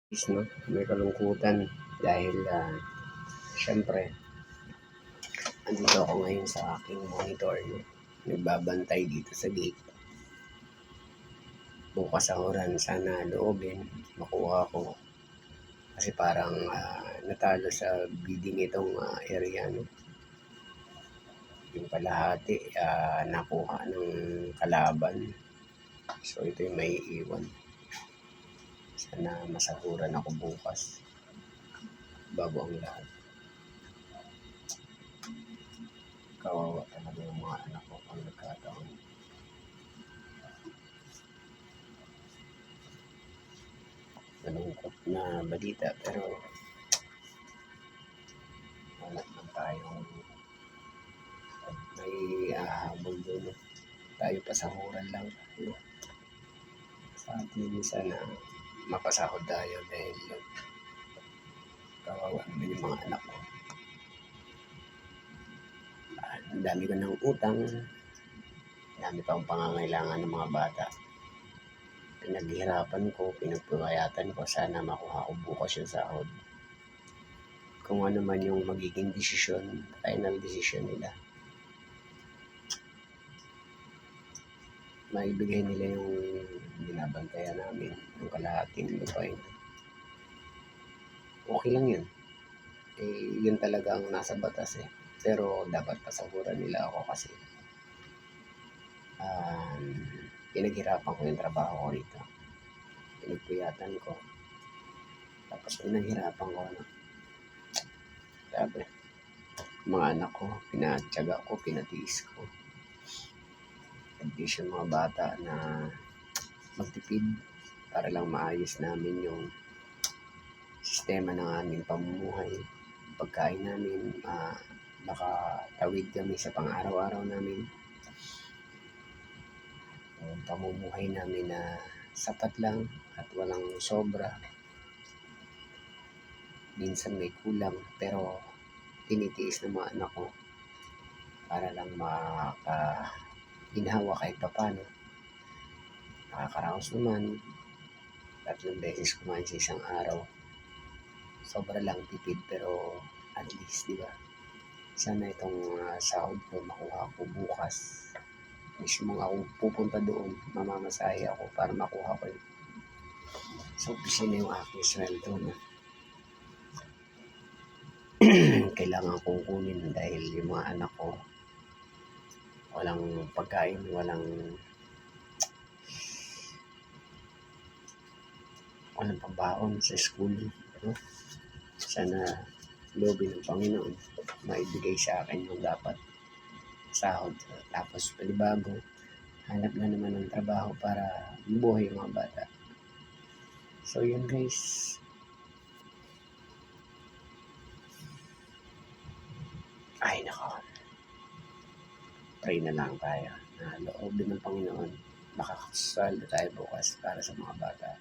No? May kalungkutan dahil syempre andito ako ngayon sa aking monitor, no? Nagbabantay dito sa gate. Bukas ang oran, sana loobin makuha ko kasi parang natalo sa bidding itong area, no? Yung kalahati nakuha ng kalaban, so ito yung may iwan. Sana masahuran ako bukas bago ang lahat. Kawawa talaga yung mga anak ko pang nagkataon. Malungkot na balita pero wala man tayong may habol doon. Tayo pasahuran lang. Sa atin sana mapasahod tayo dahil kawawa naman yung mga anak ko. Ang dami ko ng utang, dami pa akong pangangailangan ng mga bata. Pinaghihirapan ko, pinagpapayatan ko, sana makuha ko bukas yung sahod. Kung ano man yung magiging desisyon, final decision nila, maibigay nila yung binabantayan namin, yung kalahating lupain. Okay lang yun. Yun talaga ang nasa batas eh. Pero dapat pasahuran nila ako kasi pinaghirapan ko yung trabaho ko rito. Pinagpuyatan ko. Tapos pinaghirapan ko, no? Sabi, mga anak ko, pinatyaga ko, pinatiis ko. Nagtiis yung mga bata na magtipid para lang maayos namin yung sistema ng aming pamumuhay. Pagkain namin, makatawid kami sa pang-araw-araw namin. Yung pamumuhay namin na sapat lang at walang sobra. Minsan may kulang pero tinitiis ng mga anak ko para lang makaginhawa kahit papano. Nakakaraos naman 3 beses kumain sa isang araw. Sobra lang tipid pero at least, di ba? Sana itong sahod ko makuha ko bukas. Mismo ako pupunta doon, mamamasahe ako para makuha ko yun. So, opisina yung aking sweldo, no? Kailangan kong kunin dahil yung mga anak ko walang pagkain, walang pambaon sa school, no? Sana loobin ng Panginoon maibigay sa akin yung dapat sahod. Tapos palibago hanap na naman ng trabaho para mabuhay yung mga bata. So yun guys, ay nako, pray na lang tayo na loobin ng Panginoon makakasweldo tayo bukas para sa mga bata.